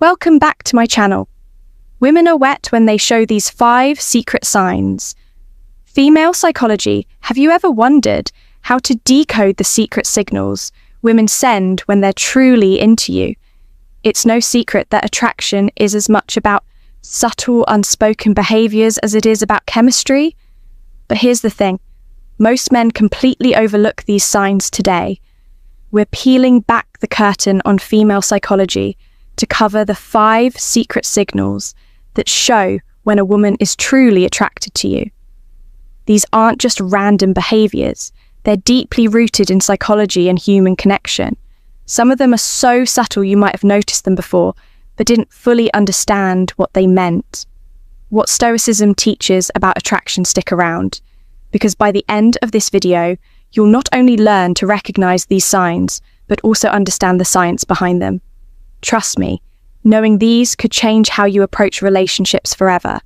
Welcome back to my channel. Women are wet when they show these 5 secret signs. Female psychology, have you ever wondered how to decode the secret signals women send when they're truly into you? It's no secret that attraction is as much about subtle, unspoken behaviors as it is about chemistry. But here's the thing. Most men completely overlook these signs today. We're peeling back the curtain on female psychology to cover the 5 secret signals that show when a woman is truly attracted to you. These aren't just random behaviors. They're deeply rooted in psychology and human connection. Some of them are so subtle you might have noticed them before, but didn't fully understand what they meant. What Stoicism teaches about attraction stick around, because by the end of this video, you'll not only learn to recognize these signs, but also understand the science behind them. Trust me, knowing these could change how you approach relationships forever.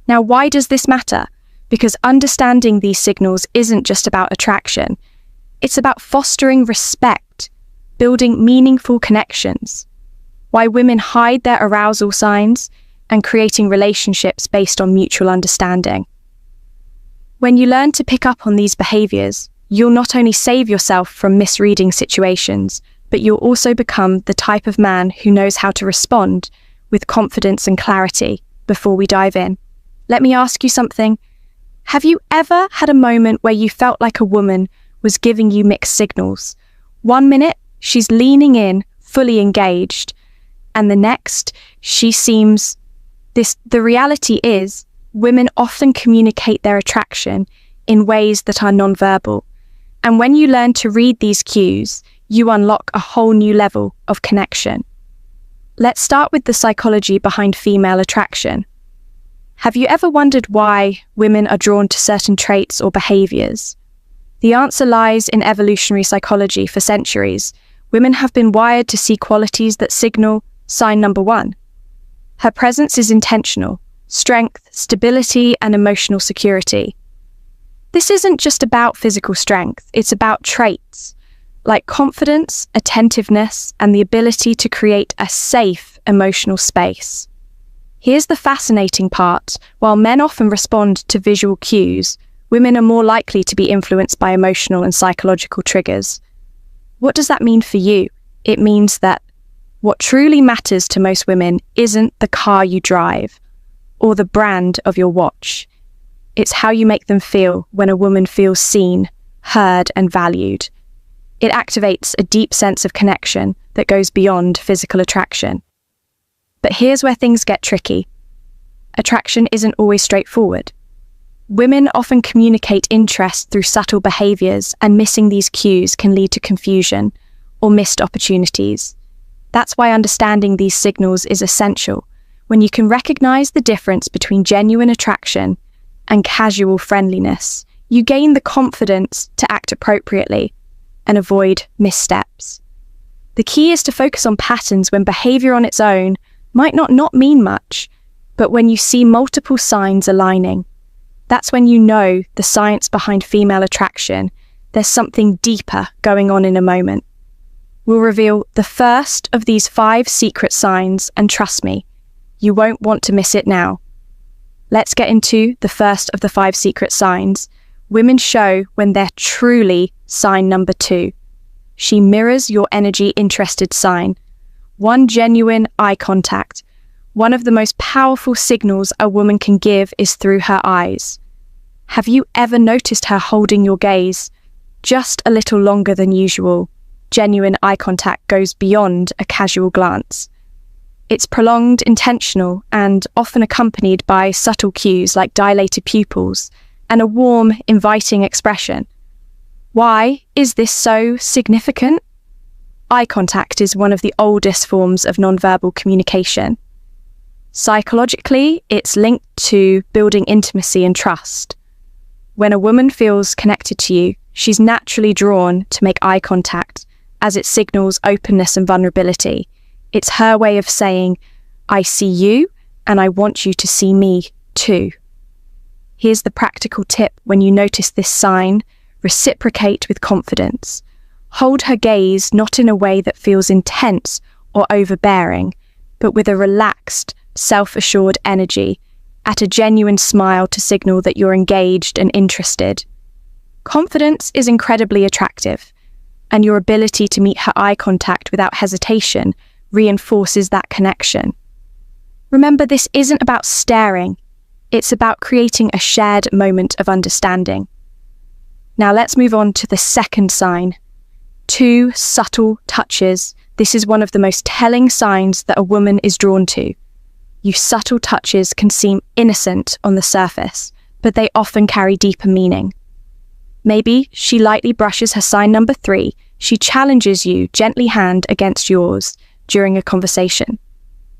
Now, why does this matter? Because understanding these signals isn't just about attraction. It's about fostering respect, building meaningful connections. Why women hide their arousal signs and creating relationships based on mutual understanding. When you learn to pick up on these behaviors, you'll not only save yourself from misreading situations, but you'll also become the type of man who knows how to respond with confidence and clarity. Before we dive in, let me ask you something. Have you ever had a moment where you felt like a woman was giving you mixed signals? One minute, she's leaning in, fully engaged, and the next, she seems... The reality is, women often communicate their attraction in ways that are nonverbal. And when you learn to read these cues, you unlock a whole new level of connection. Let's start with the psychology behind female attraction. Have you ever wondered why women are drawn to certain traits or behaviors? The answer lies in evolutionary psychology. For centuries, women have been wired to see qualities that signal sign number 1. Her presence is intentional, strength, stability, and emotional security. This isn't just about physical strength, it's about traits like confidence, attentiveness, and the ability to create a safe emotional space. Here's the fascinating part. While men often respond to visual cues, women are more likely to be influenced by emotional and psychological triggers. What does that mean for you? It means that what truly matters to most women isn't the car you drive or the brand of your watch. It's how you make them feel when a woman feels seen, heard, and valued. It activates a deep sense of connection that goes beyond physical attraction. But here's where things get tricky. Attraction isn't always straightforward. Women often communicate interest through subtle behaviors, and missing these cues can lead to confusion or missed opportunities. That's why understanding these signals is essential. When you can recognize the difference between genuine attraction and casual friendliness, you gain the confidence to act appropriately and avoid missteps. The key is to focus on patterns when behavior on its own might not mean much, but when you see multiple signs aligning, that's when you know the science behind female attraction. There's something deeper going on in a moment. We'll reveal the first of these 5 secret signs, and trust me, you won't want to miss it now. Let's get into the first of the 5 secret signs. Women show when they're truly sign number 2. She mirrors your energy interested sign. One genuine eye contact. One of the most powerful signals a woman can give is through her eyes. Have you ever noticed her holding your gaze just a little longer than usual? Genuine eye contact goes beyond a casual glance. It's prolonged, intentional, and often accompanied by subtle cues like dilated pupils and a warm, inviting expression. Why is this so significant? Eye contact is one of the oldest forms of nonverbal communication. Psychologically, it's linked to building intimacy and trust. When a woman feels connected to you, she's naturally drawn to make eye contact, as it signals openness and vulnerability. It's her way of saying, I see you, and I want you to see me too. Here's the practical tip when you notice this sign: reciprocate with confidence. Hold her gaze not in a way that feels intense or overbearing, but with a relaxed, self-assured energy, at a genuine smile to signal that you're engaged and interested. Confidence is incredibly attractive, and your ability to meet her eye contact without hesitation reinforces that connection. Remember, this isn't about staring, it's about creating a shared moment of understanding. Now let's move on to the second sign. 2 subtle touches. This is one of the most telling signs that a woman is drawn to. Your subtle touches can seem innocent on the surface, but they often carry deeper meaning. Maybe she lightly brushes her sign number 3. She challenges you, gently hand against yours, during a conversation.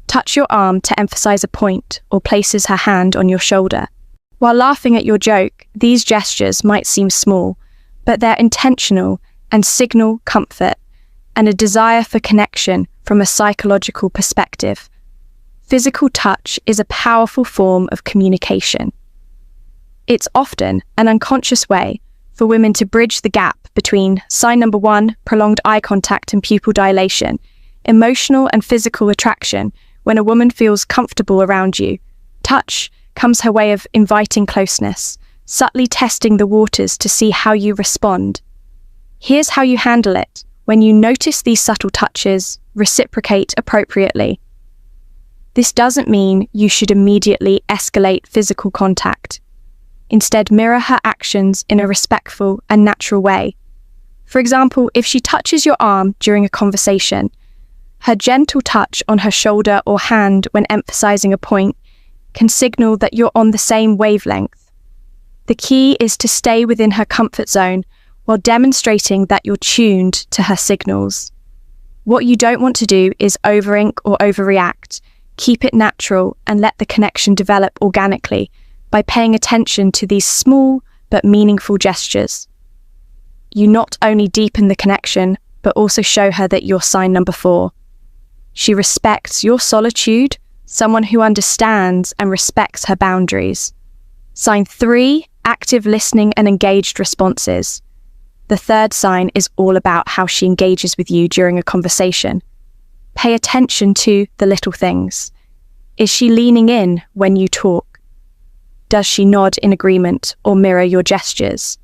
Touch your arm to emphasize a point, or places her hand on your shoulder. While laughing at your joke, these gestures might seem small, but they're intentional and signal comfort and a desire for connection from a psychological perspective. Physical touch is a powerful form of communication. It's often an unconscious way for women to bridge the gap between sign number 1, prolonged eye contact and pupil dilation, emotional and physical attraction. When a woman feels comfortable around you, touch comes her way of inviting closeness, subtly testing the waters to see how you respond. Here's how you handle it. When you notice these subtle touches, reciprocate appropriately. This doesn't mean you should immediately escalate physical contact. Instead, mirror her actions in a respectful and natural way. For example, if she touches your arm during a conversation, her gentle touch on her shoulder or hand when emphasizing a point can signal that you're on the same wavelength. The key is to stay within her comfort zone while demonstrating that you're tuned to her signals. What you don't want to do is overink or overreact. Keep it natural and let the connection develop organically by paying attention to these small but meaningful gestures. You not only deepen the connection, but also show her that you're sign number 4. She respects your solitude, someone who understands and respects her boundaries. Sign 3, active listening and engaged responses. The third sign is all about how she engages with you during a conversation. Pay attention to the little things. Is she leaning in when you talk? Does she nod in agreement or mirror your gestures?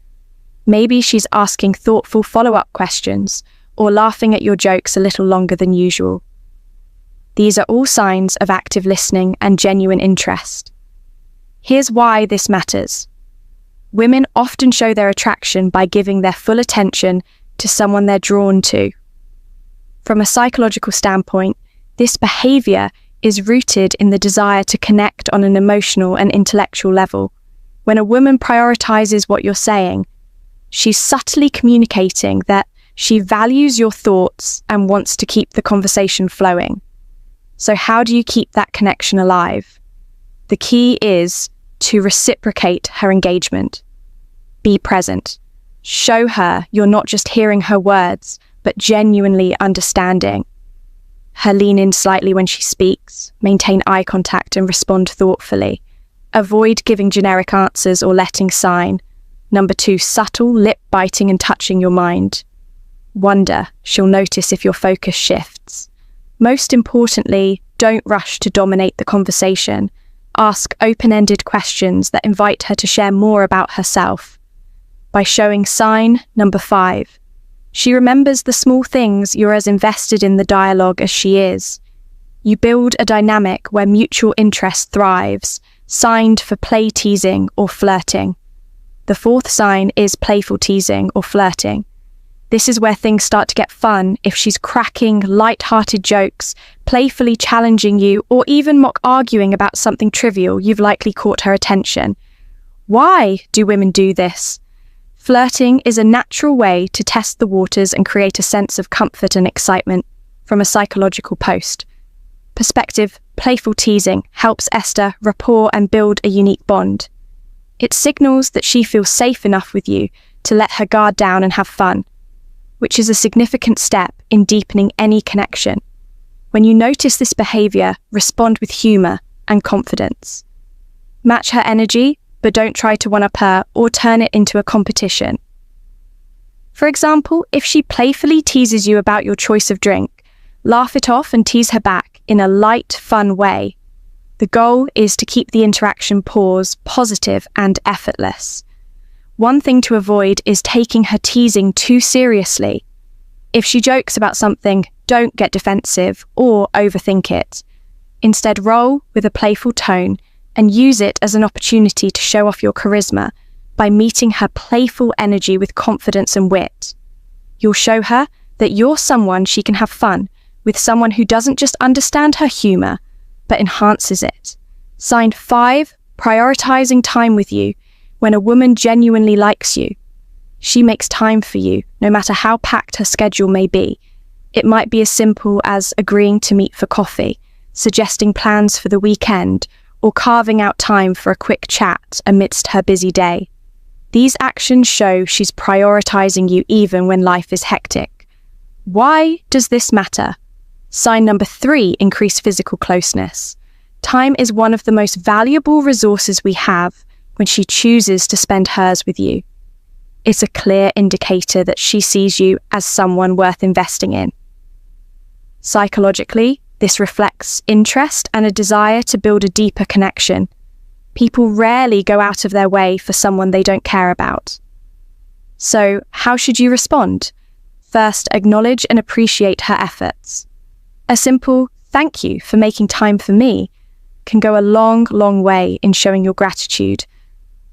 Maybe she's asking thoughtful follow-up questions or laughing at your jokes a little longer than usual. These are all signs of active listening and genuine interest. Here's why this matters. Women often show their attraction by giving their full attention to someone they're drawn to. From a psychological standpoint, this behavior is rooted in the desire to connect on an emotional and intellectual level. When a woman prioritizes what you're saying, she's subtly communicating that she values your thoughts and wants to keep the conversation flowing. So how do you keep that connection alive? The key is to reciprocate her engagement. Be present. Show her you're not just hearing her words, but genuinely understanding. Her lean in slightly when she speaks, maintain eye contact and respond thoughtfully. Avoid giving generic answers or letting sign. Number 2, subtle lip biting and touching your mind. Wonder, she'll notice if your focus shifts. Most importantly, don't rush to dominate the conversation. Ask open-ended questions that invite her to share more about herself. By showing sign number 5, she remembers the small things. You're as invested in the dialogue as she is. You build a dynamic where mutual interest thrives, signed for play teasing or flirting. The 4th sign is playful teasing or flirting. This is where things start to get fun if she's cracking light-hearted jokes, playfully challenging you, or even mock arguing about something trivial. You've likely caught her attention. Why do women do this? Flirting is a natural way to test the waters and create a sense of comfort and excitement. From a psychological perspective, playful teasing helps Esther rapport and build a unique bond. It signals that she feels safe enough with you to let her guard down and have fun, which is a significant step in deepening any connection. When you notice this behavior, respond with humor and confidence. Match her energy, but don't try to one-up her or turn it into a competition. For example, if she playfully teases you about your choice of drink, laugh it off and tease her back. in a light, fun way. The goal is to keep the interaction pause positive and effortless. One thing to avoid is taking her teasing too seriously. If she jokes about something, don't get defensive or overthink it. Instead, roll with a playful tone and use it as an opportunity to show off your charisma by meeting her playful energy with confidence and wit. You'll show her that you're someone she can have fun with, someone who doesn't just understand her humor, but enhances it. Sign 5, prioritizing time with you. When a woman genuinely likes you, she makes time for you, no matter how packed her schedule may be. It might be as simple as agreeing to meet for coffee, suggesting plans for the weekend, or carving out time for a quick chat amidst her busy day. These actions show she's prioritizing you even when life is hectic. Why does this matter? Sign number 3, increase physical closeness. Time is one of the most valuable resources we have when she chooses to spend hers with you. It's a clear indicator that she sees you as someone worth investing in. Psychologically, this reflects interest and a desire to build a deeper connection. People rarely go out of their way for someone they don't care about. So, how should you respond? First, acknowledge and appreciate her efforts. A simple "thank you for making time for me" can go a long, long way in showing your gratitude.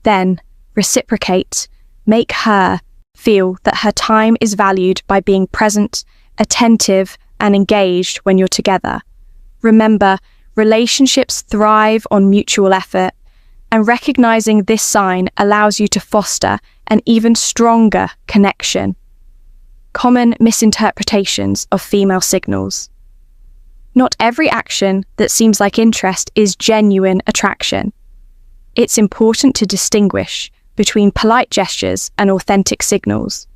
Then, reciprocate. Make her feel that her time is valued by being present, attentive, and engaged when you're together. Remember, relationships thrive on mutual effort, and recognizing this sign allows you to foster an even stronger connection. Common misinterpretations of female signals. Not every action that seems like interest is genuine attraction. It's important to distinguish between polite gestures and authentic signals.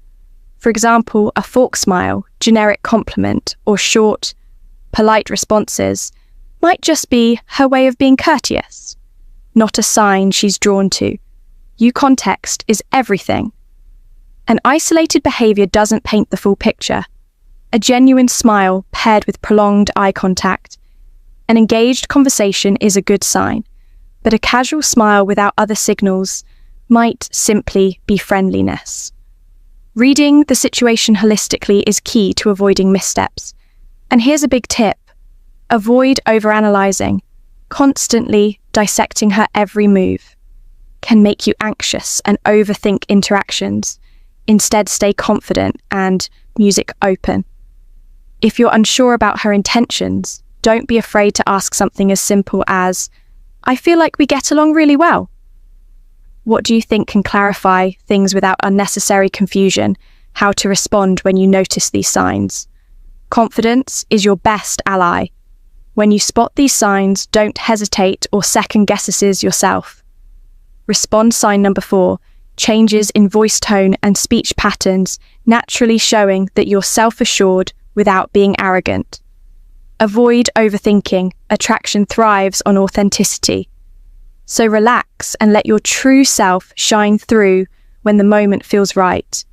For example, a fork smile, generic compliment, or short, polite responses might just be her way of being courteous, not a sign she's drawn to. Your context is everything. An isolated behavior doesn't paint the full picture. A genuine smile paired with prolonged eye contact, an engaged conversation is a good sign, but a casual smile without other signals might simply be friendliness. Reading the situation holistically is key to avoiding missteps. And here's a big tip. Avoid overanalyzing. Constantly dissecting her every move can make you anxious and overthink interactions. Instead, stay confident and music open. If you're unsure about her intentions, don't be afraid to ask something as simple as, "I feel like we get along really well." What do you think can clarify things without unnecessary confusion? How to respond when you notice these signs? Confidence is your best ally. When you spot these signs, don't hesitate or second guesses yourself. Respond sign number 4, changes in voice tone and speech patterns, naturally showing that you're self-assured without being arrogant. Avoid overthinking. Attraction thrives on authenticity. So relax and let your true self shine through when the moment feels right.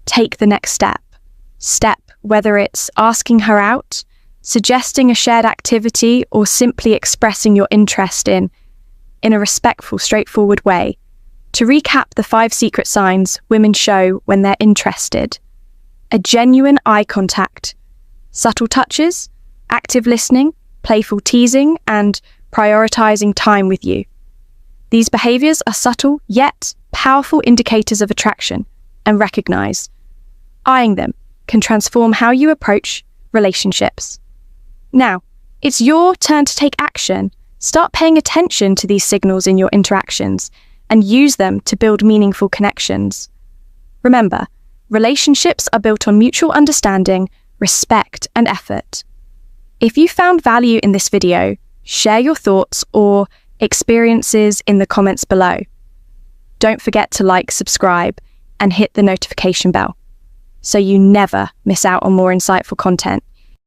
Take the next step. Whether it's asking her out, suggesting a shared activity, or simply expressing your interest in a respectful, straightforward way. To recap the 5 secret signs women show when they're interested: a genuine eye contact, subtle touches, active listening, playful teasing, and prioritizing time with you. These behaviors are subtle yet powerful indicators of attraction, and recognize. Eyeing them can transform how you approach relationships. Now, it's your turn to take action. Start paying attention to these signals in your interactions and use them to build meaningful connections. Remember, relationships are built on mutual understanding, respect, and effort. If you found value in this video, share your thoughts or experiences in the comments below. Don't forget to like, subscribe, and hit the notification bell so you never miss out on more insightful content.